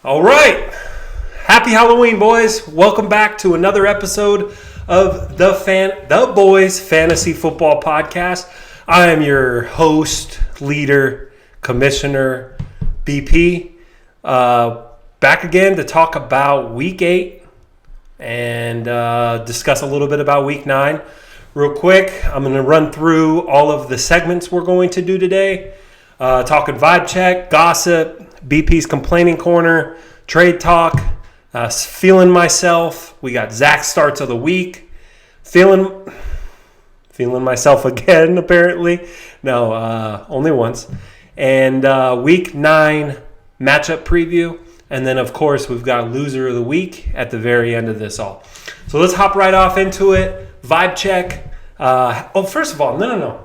All right. Happy Halloween, boys. Welcome back to another episode of the Boys Fantasy Football Podcast. I am your host, leader, commissioner, BP. Back again to talk about Week 8 and discuss a little bit about Week 9. Real quick, I'm going to run through all of the segments we're going to do today. Talking vibe check, gossip, BP's complaining corner, trade talk, feeling myself. We got Zach's starts of the week. Feeling myself again, apparently. No, only once. And Week 9 matchup preview. And then, of course, we've got loser of the week at the very end of this all. So let's hop right off into it. Vibe check. First of all, no.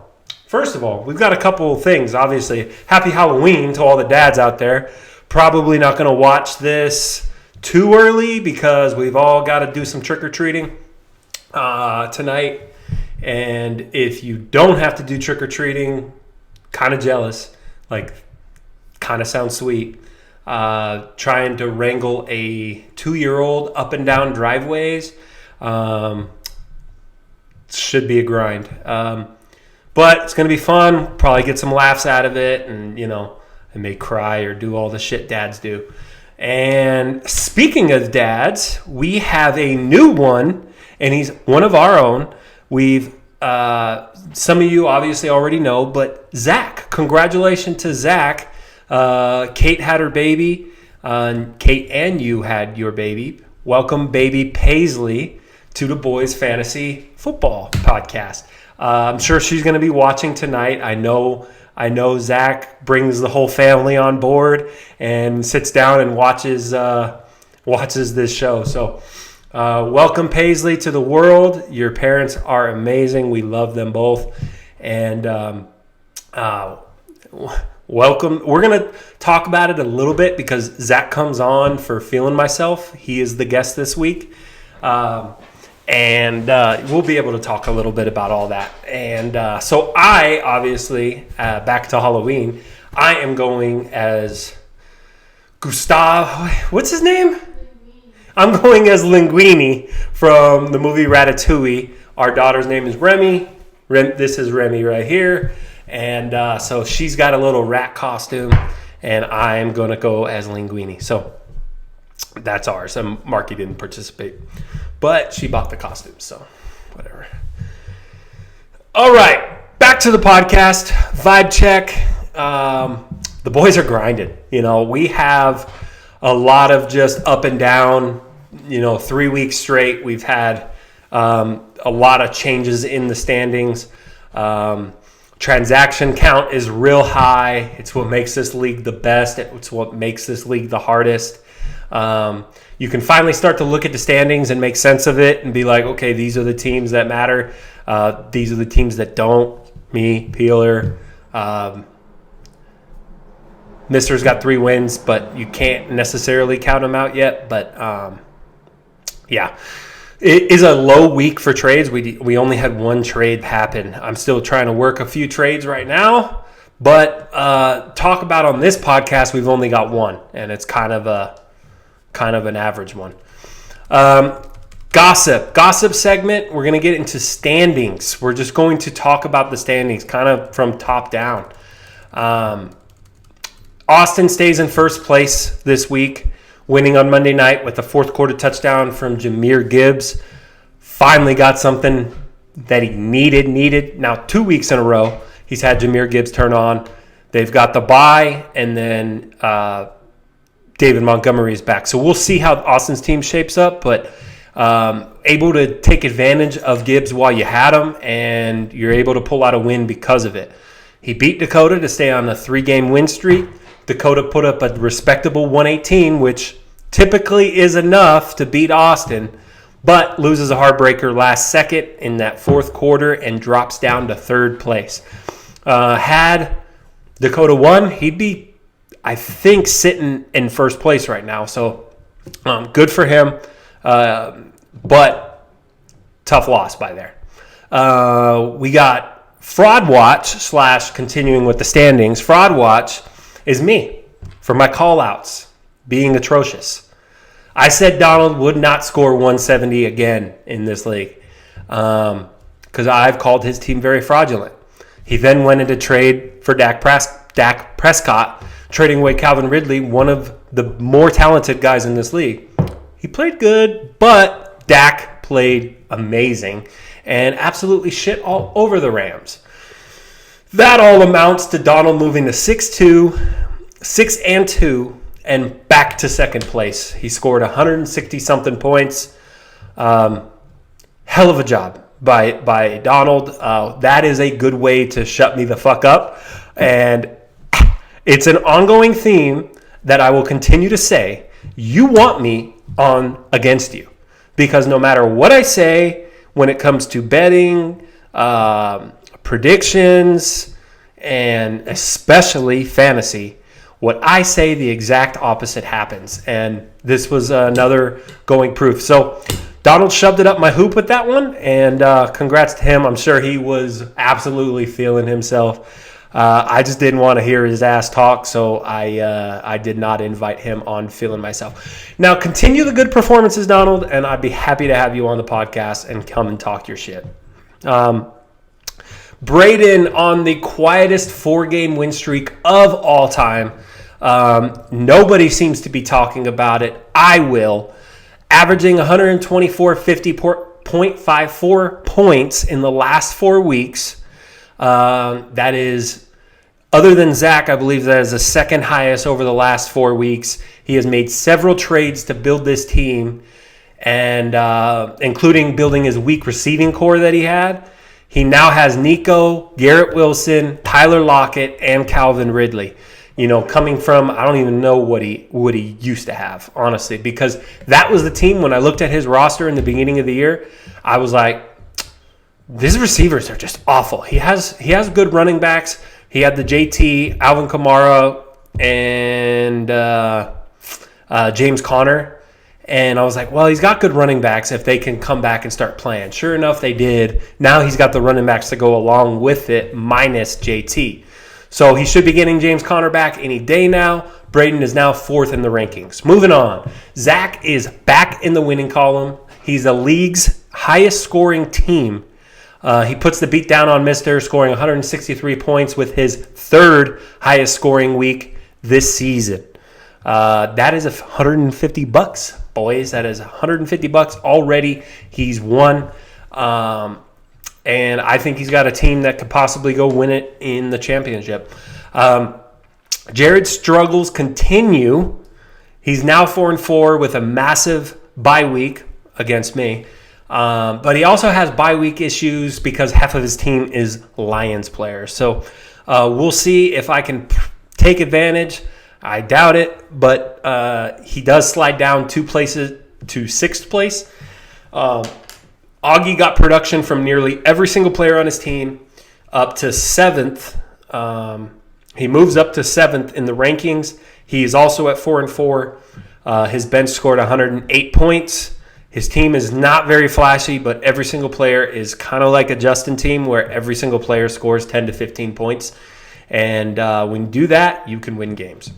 First of all, we've got a couple of things, obviously. Happy Halloween to all the dads out there. Probably not going to watch this too early because we've all got to do some trick-or-treating tonight. And if you don't have to do trick-or-treating, kind of jealous. Kind of sounds sweet. Trying to wrangle a 2-year-old up and down driveways should be a grind. But it's going to be fun. Probably get some laughs out of it. And, I may cry or do all the shit dads do. And speaking of dads, we have a new one. And he's one of our own. We've, some of you obviously already know. But Zach, congratulations to Zach. Kate had her baby. Kate and you had your baby. Welcome, baby Paisley, to the Boys Fantasy Football Podcast. I'm sure she's going to be watching tonight. I know Zach brings the whole family on board and sits down and watches this show. So welcome, Paisley, to the world. Your parents are amazing. We love them both. And welcome. We're going to talk about it a little bit because Zach comes on for Feeling Myself. He is the guest this week. And we'll be able to talk a little bit about all that. And so I, obviously, back to Halloween, I am going as Gustav. What's his name? Linguini. I'm going as Linguini from the movie Ratatouille. Our daughter's name is Remy. This is Remy right here. And so she's got a little rat costume. And I'm going to go as Linguini. So that's ours. And Marky didn't participate. But she bought the costume, so whatever. All right, back to the podcast. Vibe check. The boys are grinding. We have a lot of just up and down, 3 weeks straight. We've had a lot of changes in the standings. Transaction count is real high. It's what makes this league the best. It's what makes this league the hardest. You can finally start to look at the standings and make sense of it and be like, okay, these are the teams that matter. These are the teams that don't. Me, Peeler. Mister's got 3 wins, but you can't necessarily count them out yet. But, yeah. It is a low week for trades. We only had one trade happen. I'm still trying to work a few trades right now. But talk about on this podcast, we've only got one. And it's kind of an average one. Gossip segment. We're going to get into standings. We're just going to talk about the standings kind of from top down. Austin stays in first place this week, winning on Monday night with a fourth quarter touchdown from Jahmyr Gibbs. Finally got something that he needed. Now 2 weeks in a row, he's had Jahmyr Gibbs turn on. They've got the bye, and then David Montgomery is back. So we'll see how Austin's team shapes up, but able to take advantage of Gibbs while you had him, and you're able to pull out a win because of it. He beat Dakota to stay on a 3-game win streak. Dakota put up a respectable 118, which typically is enough to beat Austin, but loses a heartbreaker last second in that fourth quarter and drops down to third place. Had Dakota won, he'd be, I think, sitting in first place right now. So good for him, but tough loss by there. We got Fraud Watch / continuing with the standings. Fraud Watch is me for my call-outs. being atrocious. I said Donald would not score 170 again in this league because I've called his team very fraudulent. He then went into trade for Dak Prescott, trading away Calvin Ridley, one of the more talented guys in this league. He played good, but Dak played amazing and absolutely shit all over the Rams. That all amounts to Donald moving to 6-2, and back to second place. He scored 160-something points. Hell of a job by Donald. That is a good way to shut me the fuck up. And it's an ongoing theme that I will continue to say. You want me on against you. Because no matter what I say when it comes to betting, predictions, and especially fantasy, what I say, the exact opposite happens. And this was another going proof. So Donald shoved it up my hoop with that one, and congrats to him. I'm sure he was absolutely feeling himself. I just didn't want to hear his ass talk, so I did not invite him on feeling myself. Now, continue the good performances, Donald, and I'd be happy to have you on the podcast and come and talk your shit. Braden on the quietest 4-game win streak of all time. Nobody seems to be talking about it. I will. Averaging 124.54 points in the last 4 weeks. That is, other than Zach, I believe that is the second highest over the last 4 weeks. He has made several trades to build this team, and including building his weak receiving core that he had. He now has Nico, Garrett Wilson, Tyler Lockett, and Calvin Ridley. You know, coming from, I don't even know what he used to have, honestly, because that was the team. When I looked at his roster in the beginning of the year, I was like, these receivers are just awful. He has good running backs. He had the JT, Alvin Kamara, and James Conner. And I was like, well, he's got good running backs if they can come back and start playing. Sure enough, they did. Now he's got the running backs to go along with it, minus JT. So he should be getting James Conner back any day now. Braden is now 4th in the rankings. Moving on. Zach is back in the winning column. He's the league's highest scoring team. He puts the beat down on Mister, scoring 163 points with his 3rd highest scoring week this season. That is $150, boys. That is $150 already. He's won. And I think he's got a team that could possibly go win it in the championship. Jared's struggles continue. He's now 4-4 with a massive bye week against me. But he also has bye week issues because half of his team is Lions players. So we'll see if I can take advantage. I doubt it, but he does slide down 2 places to 6th place. Augie got production from nearly every single player on his team up to 7th. He moves up to 7th in the rankings. He is also at 4-4. His bench scored 108 points. His team is not very flashy, but every single player is kind of like a Justin team where every single player scores 10 to 15 points. And when you do that, you can win games.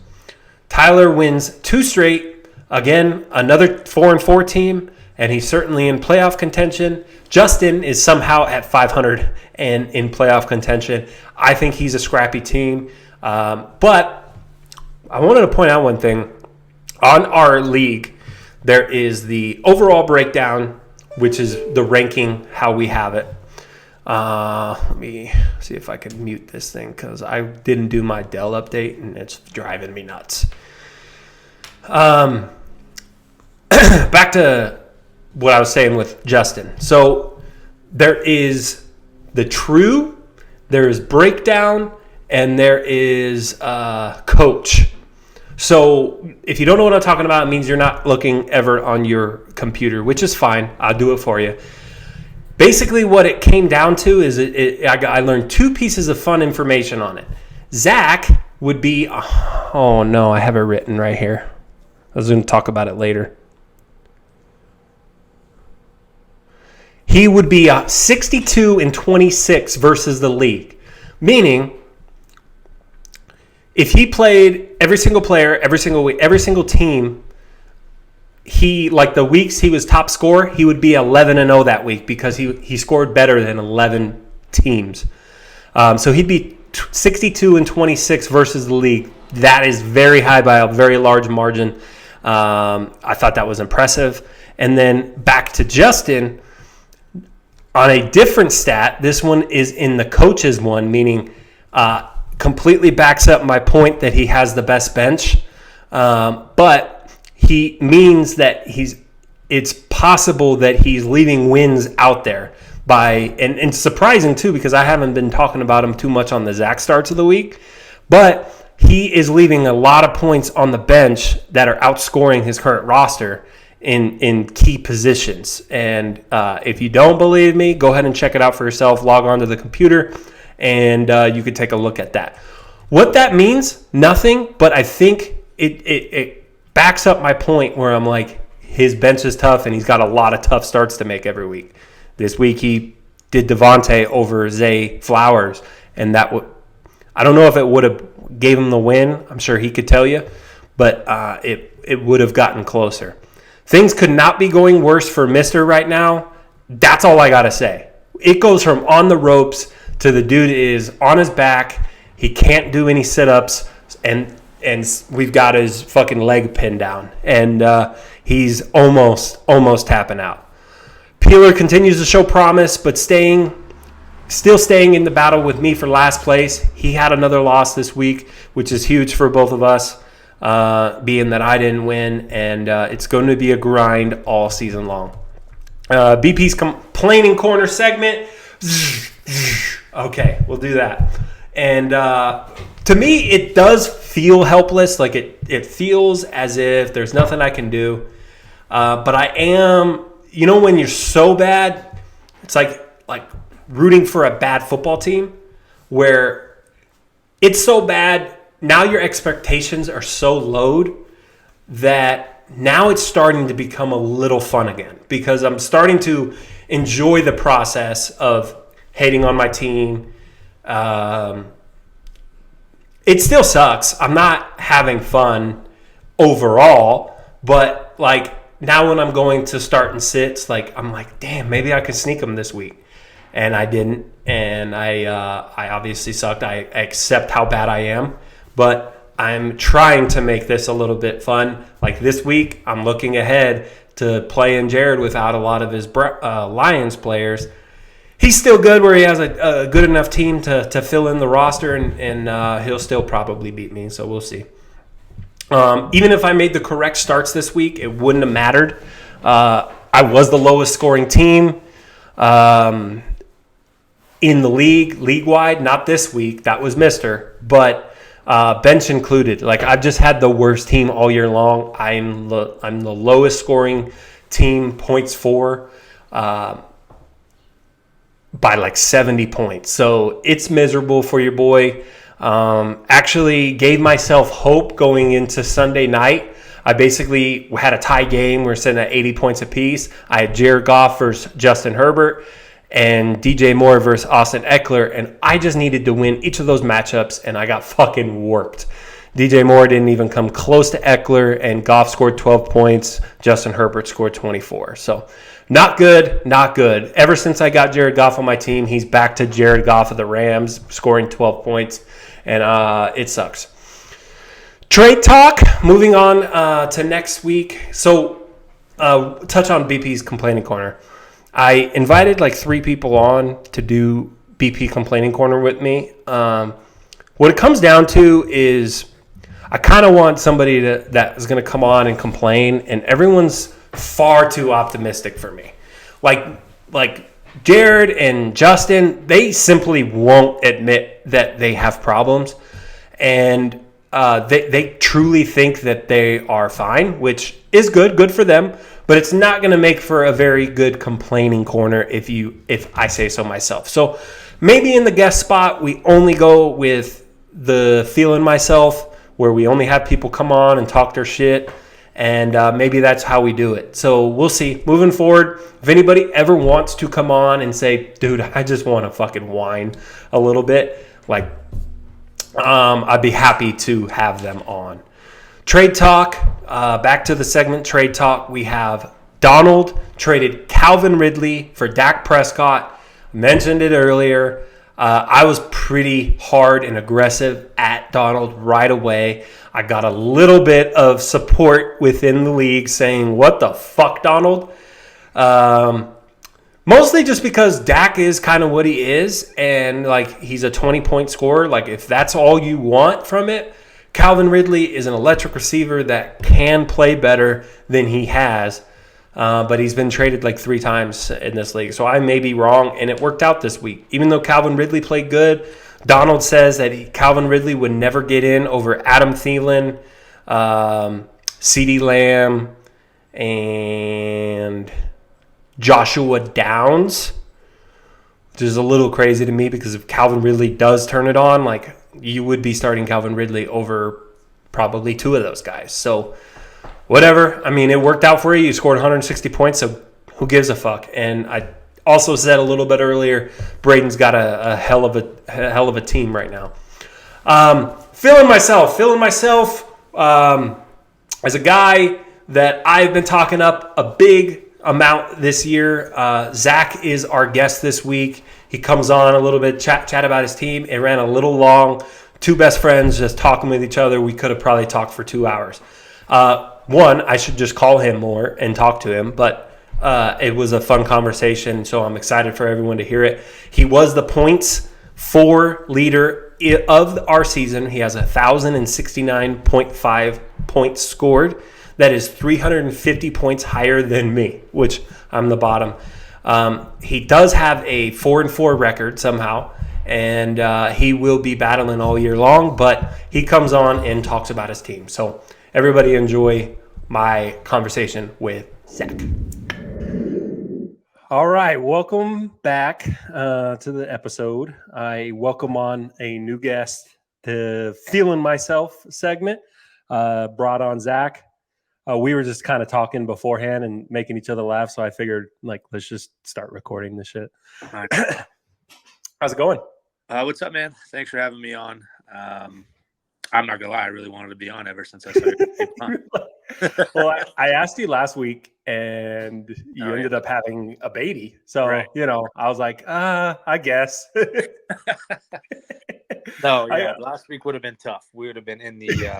Tyler wins 2 straight. Again, another 4-4 team, and he's certainly in playoff contention. Justin is somehow at 500 and in playoff contention. I think he's a scrappy team. But I wanted to point out one thing. On our league, there is the overall breakdown, which is the ranking, how we have it. Let me see if I can mute this thing because I didn't do my Dell update and it's driving me nuts. Back to what I was saying with Justin. So there is the true, there is breakdown, and there is coach. So if you don't know what I'm talking about, it means you're not looking ever on your computer, which is fine. I'll do it for you. Basically, what it came down to is I learned 2 pieces of fun information on it. Zach would be, oh no, I have it written right here. I was going to talk about it later. He would be 62-26 versus the league, meaning if he played every single player, every single week, every single team, he, like the weeks he was top scorer, he would be 11-0 that week because he scored better than 11 teams. So he'd be 62-26 versus the league. That is very high by a very large margin. I thought that was impressive. And then back to Justin, on a different stat, this one is in the coaches one, meaning completely backs up my point that he has the best bench. But he means that it's possible that he's leaving wins out there and it's surprising too, because I haven't been talking about him too much on the Zach starts of the week, but he is leaving a lot of points on the bench that are outscoring his current roster in key positions. And if you don't believe me, go ahead and check it out for yourself. Log on to the computer, and you can take a look at that. What that means, nothing, but I think it backs up my point where I'm like, his bench is tough, and he's got a lot of tough starts to make every week. This week he did Devontae over Zay Flowers, and I don't know if it would have gave him the win. I'm sure he could tell you, but it would have gotten closer. Things could not be going worse for Mister right now. That's all I got to say. It goes from on the ropes to the dude is on his back. He can't do any sit-ups, and we've got his fucking leg pinned down, and he's almost tapping out. Peeler continues to show promise, but still staying in the battle with me for last place. He had another loss this week, which is huge for both of us, being that I didn't win, and it's going to be a grind all season long. BP's complaining corner segment. Okay, we'll do that. And to me, it does feel helpless. Like it feels as if there's nothing I can do. But I am, when you're so bad, it's like rooting for a bad football team where it's so bad. Now your expectations are so low that now it's starting to become a little fun again, because I'm starting to enjoy the process of hating on my team. It still sucks. I'm not having fun overall, but now when I'm going to start and sits, I'm like, damn, maybe I could sneak them this week. And I didn't, and I obviously sucked. I accept how bad I am, but I'm trying to make this a little bit fun. Like this week, I'm looking ahead to playing Jared without a lot of his Lions players. He's still good where he has a good enough team to fill in the roster, and he'll still probably beat me, so we'll see. Even if I made the correct starts this week, it wouldn't have mattered. I was the lowest scoring team in the league-wide, not this week. That was Mister, but bench included. I've just had the worst team all year long. I'm the lowest scoring team, points for, by 70 points. So it's miserable for your boy. Actually gave myself hope going into Sunday night. I basically had a tie game. We're sitting at 80 points apiece. I had Jared Goff versus Justin Herbert and DJ Moore versus Austin Eckler, and I just needed to win each of those matchups, and I got fucking worked. DJ Moore didn't even come close to Eckler, and Goff scored 12 points. Justin Herbert scored 24. So not good, not good. Ever since I got Jared Goff on my team, he's back to Jared Goff of the Rams, scoring 12 points, and it sucks. Trade talk, moving on to next week. So touch on BP's complaining corner. I invited 3 people on to do BP complaining corner with me. What it comes down to is I kind of want somebody that is going to come on and complain, and everyone's far too optimistic for me. Like Jared and Justin, they simply won't admit that they have problems, and they truly think that they are fine, which is good for them. But it's not going to make for a very good complaining corner if I say so myself. So maybe in the guest spot, we only go with the feeling myself, where we only have people come on and talk their shit. And maybe that's how we do it. So we'll see. Moving forward, if anybody ever wants to come on and say, dude, I just want to fucking whine a little bit, I'd be happy to have them on. Trade talk. Back to the segment trade talk. We have Donald traded Calvin Ridley for Dak Prescott. Mentioned it earlier. I was pretty hard and aggressive at Donald right away. I got a little bit of support within the league saying, "What the fuck, Donald?" Mostly just because Dak is kind of what he is, and like he's a 20-point scorer. Like if that's all you want from it, Calvin Ridley is an electric receiver that can play better than he has. But he's been traded like 3 times in this league. So I may be wrong, and it worked out this week. Even though Calvin Ridley played good, Donald says that Calvin Ridley would never get in over Adam Thielen, CeeDee Lamb, and Joshua Downs, which is a little crazy to me because if Calvin Ridley does turn it on, like you would be starting Calvin Ridley over probably 2 of those guys. So whatever. I mean, it worked out for you. You scored 160 points, so who gives a fuck? And I also said a little bit earlier, Braden's got a hell of a team right now. Feeling myself as a guy that I've been talking up a big amount this year. Zach is our guest this week. He comes on a little bit, chat about his team. It ran a little long. 2 best friends just talking with each other. We could have probably talked for 2 hours. One, I should just call him more and talk to him, but it was a fun conversation, so I'm excited for everyone to hear it. He was the points for leader of our season. He has 1,069.5 points scored. That is 350 points higher than me, which I'm the bottom. He does have a 4-4 record somehow, and he will be battling all year long, but he comes on and talks about his team. So everybody enjoy my conversation with Zach. All right, welcome back to the episode. I welcome on a new guest to Feeling Myself segment. Brought on Zach. We were just kind of talking beforehand and making each other laugh, so I figured, like, let's just start recording this shit. Right. How's it going? What's up, man? Thanks for having me on. I'm not gonna lie, I really wanted to be on ever since I started. Well, I asked you last week, and you ended up having a baby. So, right. I was like, I guess. No, yeah, last week would have been tough. We would have been in the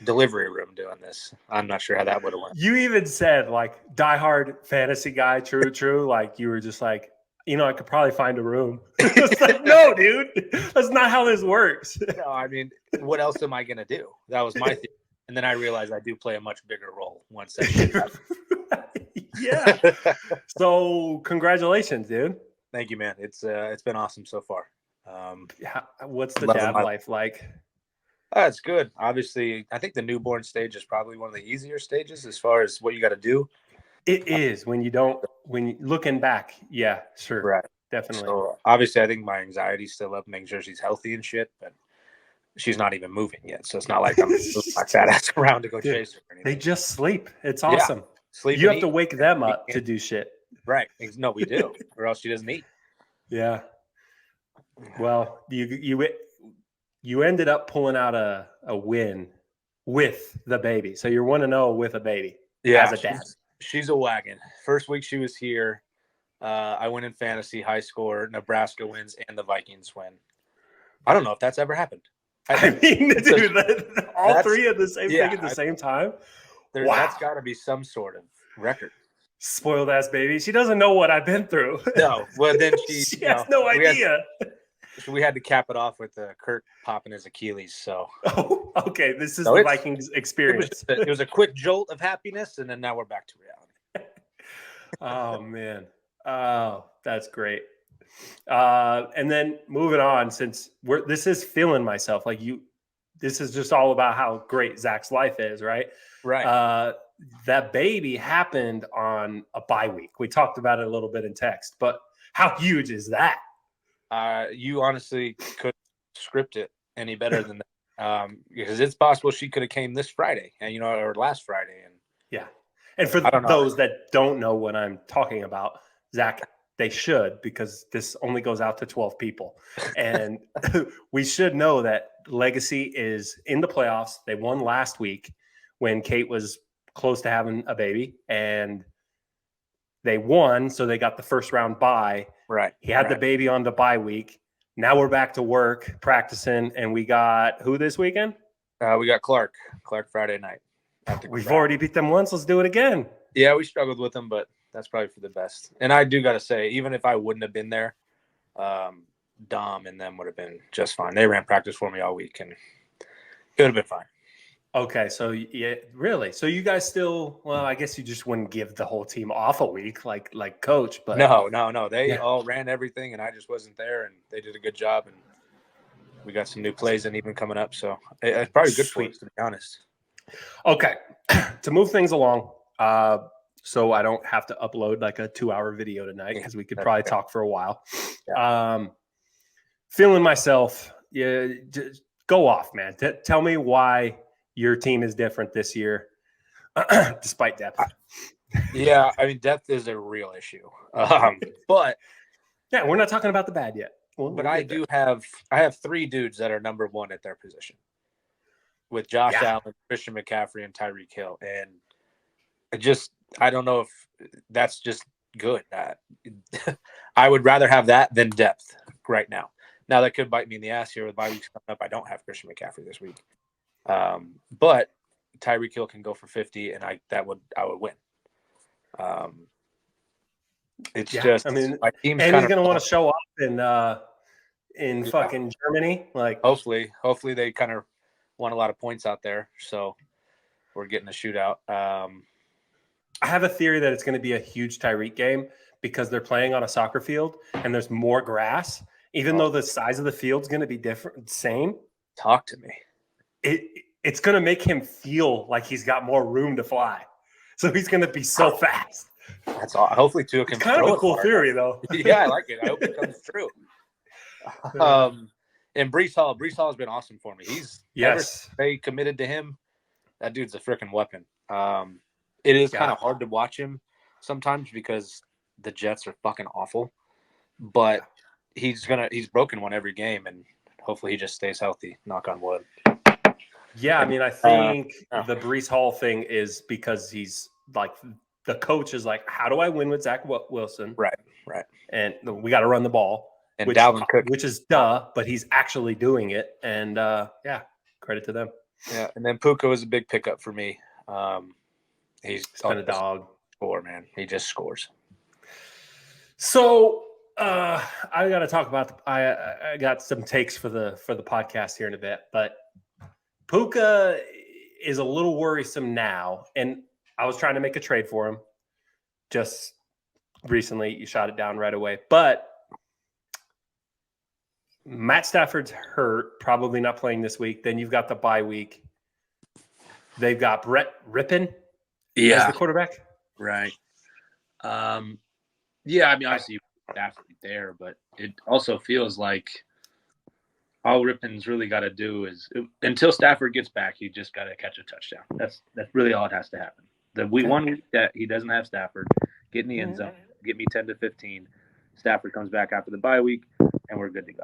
delivery room doing this. I'm not sure how that would have went. You even said, like, diehard fantasy guy, true. Like, you were just like, I could probably find a room. It's like, no, dude, that's not how this works. No, I mean, what else am I going to do? That was my thing. And then I realized I do play a much bigger role once that shit happens. Yeah. So congratulations, dude. Thank you, man. It's been awesome so far. What's the dad life like? It's good. Obviously, I think the newborn stage is probably one of the easier stages as far as what you got to do. It is when you looking back. Yeah, sure. Right. Definitely. So obviously I think my anxiety's still up, making sure she's healthy and shit, but she's not even moving yet. So it's not like I'm moving my fat ass around to go chase her or anything. They just sleep. It's awesome. Yeah. Sleep. You have to wake them up to do shit. Right. No, we do. Or else she doesn't eat. Yeah. Well, you ended up pulling out a win with the baby. So you're 1-0 with a baby. Yeah. As a dad. She's a wagon. First week she was here. I win in fantasy, high score. Nebraska wins and the Vikings win. I don't know if that's ever happened. I mean, dude, all 3 of the same thing at the same time. Wow. That's got to be some sort of record. Spoiled ass baby. She doesn't know what I've been through. No. Well, then she has no idea. We had to cap it off with Kurt popping his Achilles. So. Oh, okay. This is the Vikings experience. It was a quick jolt of happiness, and then now we're back to reality. Oh man. Oh, that's great. And then moving on, since this is Feeling Myself, like this is just all about how great Zach's life is, right? Right. That baby happened on a bye week. We talked about it a little bit in text, but how huge is that? You honestly couldn't script it any better than that. Because it's possible she could have came this Friday or last Friday. And yeah. And for those that don't know what I'm talking about, Zach They should, because this only goes out to 12 people. And we should know that Legacy is in the playoffs. They won last week when Kate was close to having a baby, and they won, so they got the first round bye. Right. He had the baby on the bye week. Now we're back to work practicing, and we got who this weekend? We got Clark Friday night. We've already beat them once. Let's do it again. Yeah, we struggled with them, but that's probably for the best. And I do got to say, even if I wouldn't have been there, Dom and them would have been just fine. They ran practice for me all week, and it would have been fine. Okay, so yeah, really? So you guys still? Well, I guess you just wouldn't give the whole team off a week, like coach. But no. They all ran everything, and I just wasn't there, and they did a good job. And we got some new plays and even coming up, so it's probably good for us, to be honest. Okay, to move things along, so I don't have to upload like a 2-hour video tonight, because we could probably talk for a while. Yeah. Feeling myself, yeah. Just go off, man. Tell me why your team is different this year, despite depth. Yeah, I mean, depth is a real issue. But yeah, we're not talking about the bad yet. But I have 3 dudes that are number 1 at their position, with Josh Allen, Christian McCaffrey, and Tyreek Hill. And I don't know if that's just good. I would rather have that than depth right now. Now, that could bite me in the ass here with bye weeks coming up. I don't have Christian McCaffrey this week. But Tyreek Hill can go for 50, and I would win. It's just, I mean, my team's and he's going to want to show up in fucking Germany. Like, hopefully they kind of want a lot of points out there. So we're getting a shootout. I have a theory that it's going to be a huge Tyreek game, because they're playing on a soccer field and there's more grass, even though the size of the field's going to be same. Talk to me. It's going to make him feel like he's got more room to fly. So he's going to be so fast. That's all. Hopefully, Tua can. It's kind of a cool theory, though. Yeah, I like it. I hope it comes true. And Breece Hall has been awesome for me. They committed to him. That dude's a freaking weapon. It is kind of hard to watch him sometimes because the Jets are fucking awful. But he's broken one every game, and hopefully he just stays healthy. Knock on wood. Yeah, I mean, I think the Breece Hall thing is because he's like, the coach is like, how do I win with Zach Wilson? Right. And we got to run the ball, and Dalvin Cook, which is but he's actually doing it. And credit to them. Yeah, and then Puka was a big pickup for me. He's been a dog. Man. He just scores. So I got to talk about. I got some takes for the podcast here in a bit, but Puka is a little worrisome now, and I was trying to make a trade for him just recently. You shot it down right away, but Matt Stafford's hurt, probably not playing this week. Then you've got the bye week. They've got Brett Rippon as the quarterback. Right. I mean, obviously Stafford there, but it also feels like all Rippon's really got to do is, until Stafford gets back, he just got to catch a touchdown. That's really all it has to happen. One week that he doesn't have Stafford, get in the end zone, get me 10 to 15. Stafford comes back after the bye week, and we're good to go.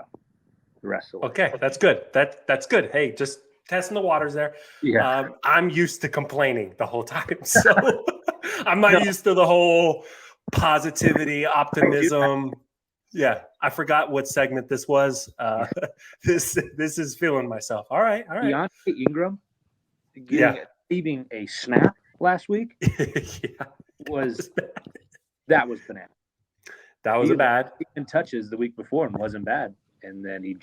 The rest of the way. Okay, that's good. That's good. Hey, just testing the waters there. Yeah. I'm used to complaining the whole time, so I'm not used to the whole positivity, optimism. Yeah, I forgot what segment this was. This is feeling myself. All right. Deontay Ingram receiving a snap last week was banana. That was bad. He touches the week before and wasn't bad, and then he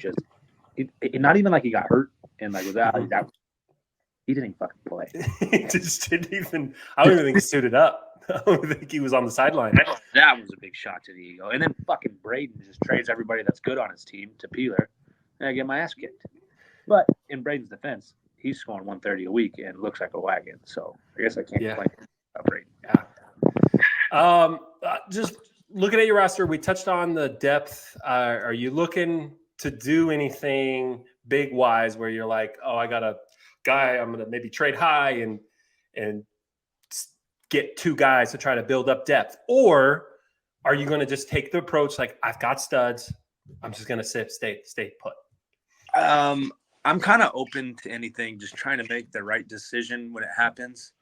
not even like he got hurt and like was out. He didn't even fucking play. He just didn't even. I don't even think he suited up. I don't think he was on the sideline. That was a big shot to the ego. And then fucking Braden just trades everybody that's good on his team to Peeler, and I get my ass kicked. But in Braden's defense, he's scoring 130 a week and looks like a wagon. So I guess I can't complain about Braden. Yeah. Just looking at your roster, we touched on the depth. Are you looking to do anything big wise where you're like, oh, I got a guy, I'm going to maybe trade high and get 2 guys to try to build up depth? Or are you going to just take the approach like I've got studs, I'm just going to stay put? I'm kind of open to anything, just trying to make the right decision when it happens.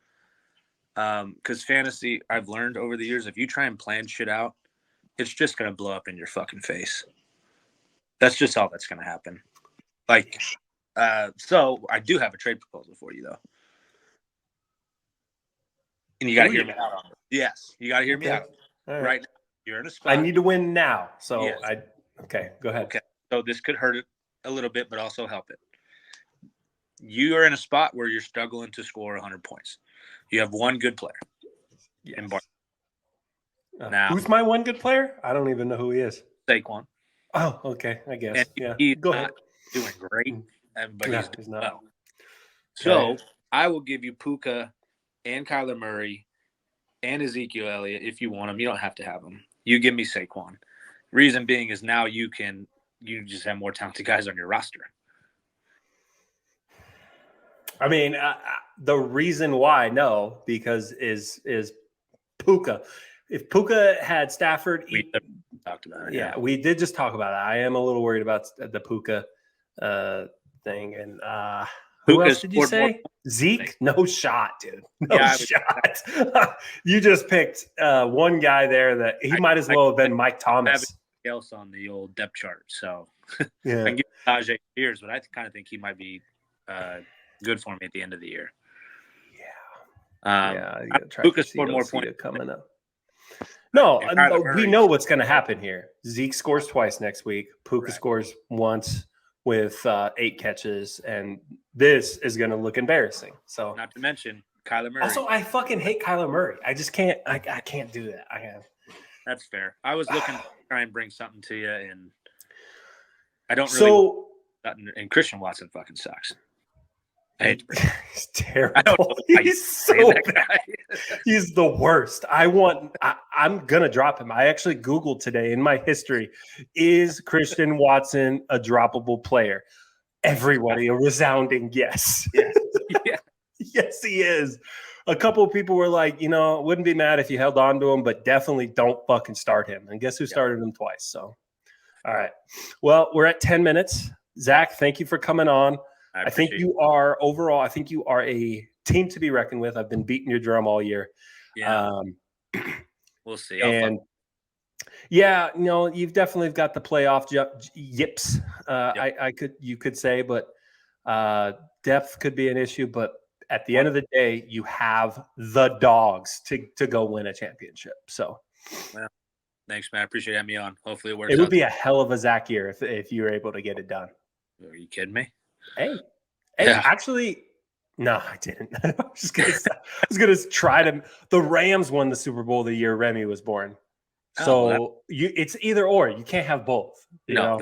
Because fantasy, I've learned over the years, if you try and plan shit out, it's just going to blow up in your fucking face. That's just all that's going to happen. Like, so I do have a trade proposal for you, though. And you got to hear me out on it. Yes, you got to hear me out. Right now, you're in a spot. I need to win now. So yes. Okay, go ahead. Okay, so this could hurt it a little bit, but also help it. You are in a spot where you're struggling to score 100 points. You have one good player. Yes. In now, who's my one good player? I don't even know who he is. Saquon. Oh, okay. I guess. And he's go not ahead. Doing great, but he's not. Well. Okay. So I will give you Puka and Kyler Murray and Ezekiel Elliott if you want them. You don't have to have them. You give me Saquon. Reason being is now you just have more talented guys on your roster. I mean, the reason why, no, because is Puka. If Puka had Stafford, we talked about it. Yeah, we did just talk about it. I am a little worried about the Puka thing. And who else did you say? Zeke? No shot, dude. No shot. You just picked one guy there that he might as well have been Mike Thomas. Else on the old depth chart, so yeah. I can give Najee years, but I kind of think he might be good for me at the end of the year. Yeah, Puka scored more points coming up. No, we know what's going to happen here. Zeke scores twice next week. Puka scores once with 8 catches, and this is going to look embarrassing. So, not to mention Kyler Murray. Also, I fucking hate Kyler Murray. I just can't. I can't do that. That's fair. I was looking to try and bring something to you, and I don't really. So, and Christian Watson fucking sucks. He's terrible. He's so bad. He's the worst. I'm gonna drop him. I actually Googled today in my history, is Christian Watson a droppable player? Everybody, a resounding yes. Yeah. Yes, he is. A couple of people were like, wouldn't be mad if you held on to him, but definitely don't fucking start him. And guess who started him twice? So, all right. Well, we're at 10 minutes. Zach, thank you for coming on. I think you are a team to be reckoned with. I've been beating your drum all year. Yeah. We'll see. And you've definitely got the playoff yips. You could say, but depth could be an issue. But at the end of the day, you have the dogs to go win a championship. So, well, thanks, man. I appreciate having me on. Hopefully it works. It would be a hell of a Zach year if you were able to get it done. Are you kidding me? Hey, actually, no, I didn't. I was gonna try to. The Rams won the Super Bowl the year Remy was born, so it's either or. You can't have both. You know?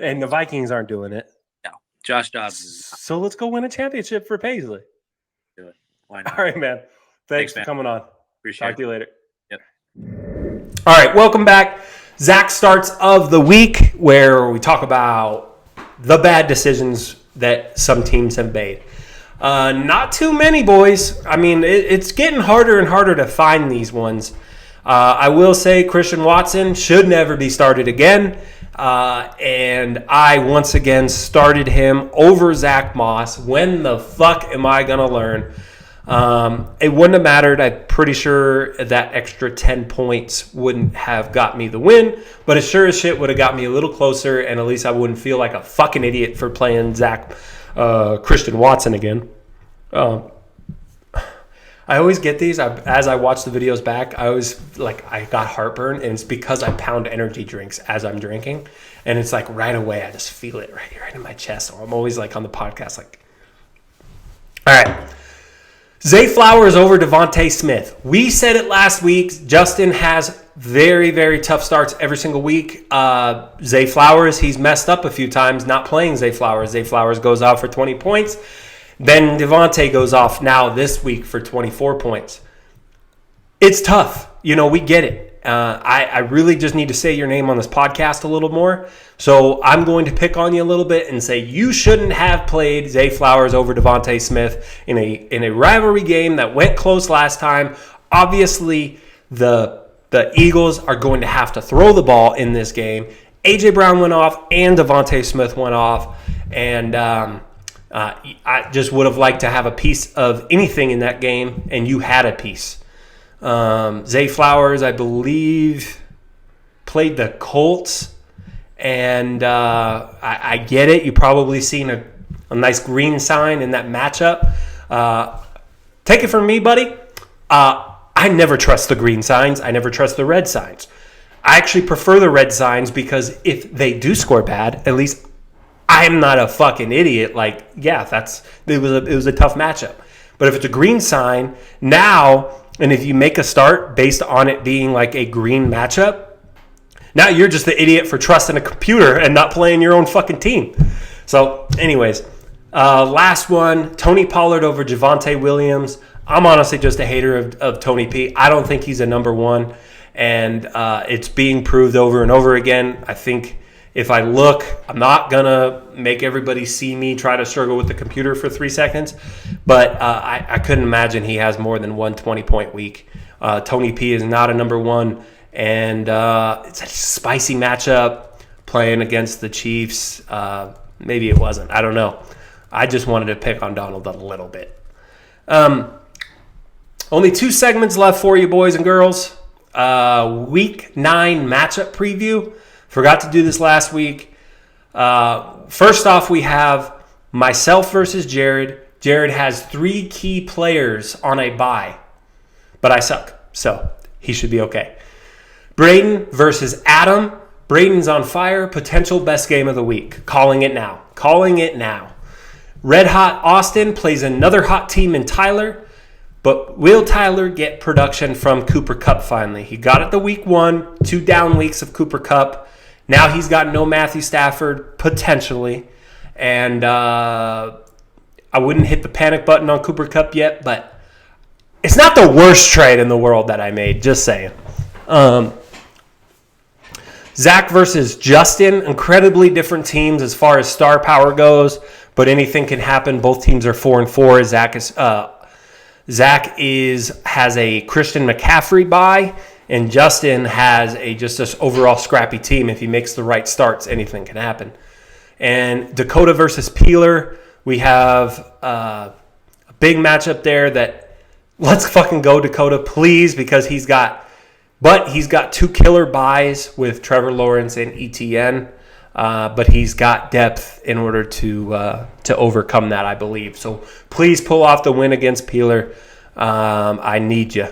And the Vikings aren't doing it. No, Josh Dobbs. So let's go win a championship for Paisley. Do it. Why not? All right, man. Thanks for coming on. Appreciate it. Talk to you later. Yep. All right, welcome back. Zach starts of the week, where we talk about the bad decisions that some teams have made. Not too many, boys. I mean, it's getting harder and harder to find these ones. I will say Christian Watson should never be started again. And I, once again, started him over Zach Moss. When the fuck am I going to learn? It wouldn't have mattered. I'm pretty sure that extra 10 points wouldn't have got me the win, but it sure as shit would have got me a little closer, and at least I wouldn't feel like a fucking idiot for playing Christian Watson again. I always get these. As I watch the videos back, I got heartburn, and it's because I pound energy drinks as I'm drinking, and it's like right away I just feel it right in my chest. So I'm always like on the podcast like, all right. Zay Flowers over Devontae Smith. We said it last week. Justin has very, very tough starts every single week. Zay Flowers, he's messed up a few times not playing Zay Flowers. Zay Flowers goes out for 20 points. Then Devontae goes off now this week for 24 points. It's tough. We get it. I really just need to say your name on this podcast a little more. So I'm going to pick on you a little bit and say you shouldn't have played Zay Flowers over Devontae Smith in a rivalry game that went close last time. Obviously, the the Eagles are going to have to throw the ball in this game. A.J. Brown went off and Devontae Smith went off. And I just would have liked to have a piece of anything in that game, and you had a piece. Zay Flowers, I believe, played the Colts. And I get it. You probably seen a nice green sign in that matchup. Take it from me, buddy. I never trust the green signs. I never trust the red signs. I actually prefer the red signs because if they do score bad, at least I'm not a fucking idiot. Like, yeah, it was a tough matchup. But if it's a green sign now, and if you make a start based on it being like a green matchup, now you're just the idiot for trusting a computer and not playing your own fucking team. So, anyways, last one, Tony Pollard over Javonte Williams. I'm honestly just a hater of Tony P. I don't think he's a number one, and it's being proved over and over again. I think if I look, I'm not going to make everybody see me try to struggle with the computer for 3 seconds, but I couldn't imagine he has more than one 20-point week. Tony P is not a number one. And it's a spicy matchup playing against the Chiefs. Maybe it wasn't. I don't know. I just wanted to pick on Donald a little bit. Only 2 segments left for you, boys and girls. Week 9 matchup preview. Forgot to do this last week. First off, we have myself versus Jared. Jared has 3 key players on a bye, but I suck, so he should be okay. Braden versus Adam. Braden's on fire. Potential best game of the week. Calling it now. Red Hot Austin plays another hot team in Tyler. But will Tyler get production from Cooper Kupp finally? He got it the week 1. 2 down weeks of Cooper Kupp. Now he's got no Matthew Stafford, potentially. And I wouldn't hit the panic button on Cooper Kupp yet, but it's not the worst trade in the world that I made. Just saying. Zach versus Justin, incredibly different teams as far as star power goes, but anything can happen. Both teams are 4-4. Zach has a Christian McCaffrey bye, and Justin has just this overall scrappy team. If he makes the right starts, anything can happen. And Dakota versus Peeler, we have a big matchup there. That let's fucking go Dakota, please, because he's got 2 killer buys with Trevor Lawrence and ETN, but he's got depth in order to overcome that, I believe. So please pull off the win against Peeler. I need you.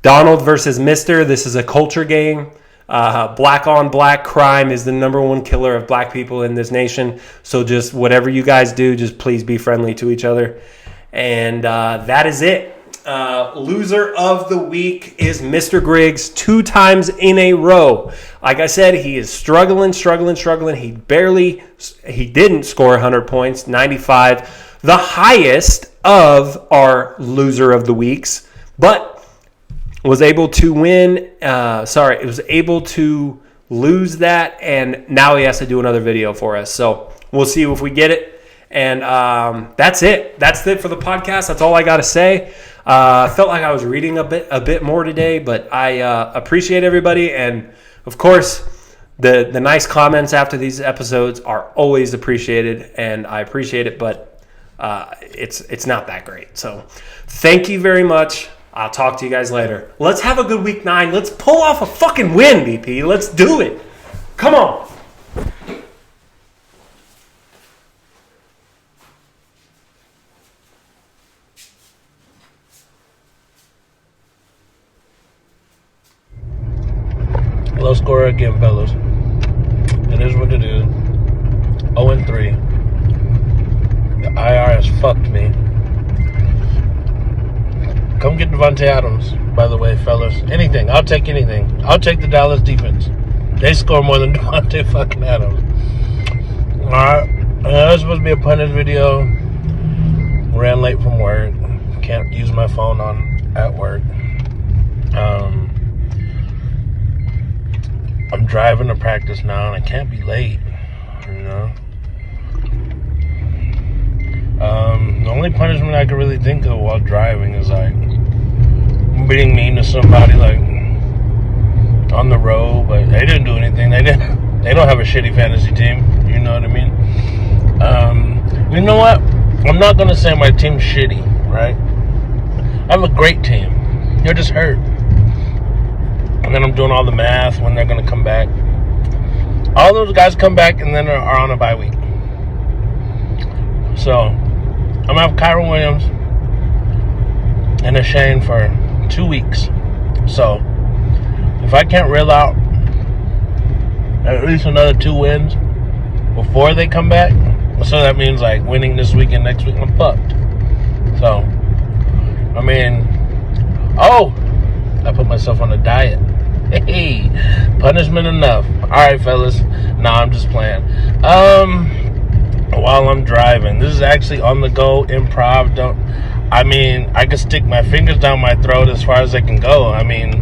Donald versus Mister. This is a culture game. Black on black crime is the number 1 killer of black people in this nation. So just whatever you guys do, just please be friendly to each other. And that is it. Loser of the week is Mr. Griggs 2 times in a row. Like I said, he is struggling. He didn't score 100 points, 95, the highest of our loser of the weeks, but was able to win. Was able to lose that, and now he has to do another video for us. So we'll see if we get it. And that's it. That's it for the podcast. That's all I got to say. I felt like I was reading a bit more today, but I appreciate everybody. And, of course, the nice comments after these episodes are always appreciated, and I appreciate it, but it's not that great. So thank you very much. I'll talk to you guys later. Let's have a good week 9. Let's pull off a fucking win, BP. Let's do it. Come on. Low score again, fellas. It is what it is. 0-3. The IRS fucked me. Come get Devontae Adams, by the way, fellas. Anything. I'll take anything. I'll take the Dallas defense. They score more than Devontae fucking Adams. Alright. This was supposed to be a punters video. Ran late from work. Can't use my phone at work. I'm driving to practice now, and I can't be late, you know. The only punishment I could really think of while driving is, like, being mean to somebody, like, on the road, but they didn't do anything. They don't have a shitty fantasy team. You know what I mean? You know what? I'm not gonna say my team's shitty, right? I have a great team. They're just hurt. And then I'm doing all the math when they're gonna come back. All those guys come back and then are on a bye week. So I'm gonna have Kyron Williams and a Shane for 2 weeks. So if I can't reel out at least another 2 wins before they come back, so that means like winning this week and next week, I'm fucked. So I mean, I put myself on a diet. Hey, punishment enough. All right, fellas. Nah, I'm just playing. While I'm driving, this is actually on the go improv. I can stick my fingers down my throat as far as I can go. I mean,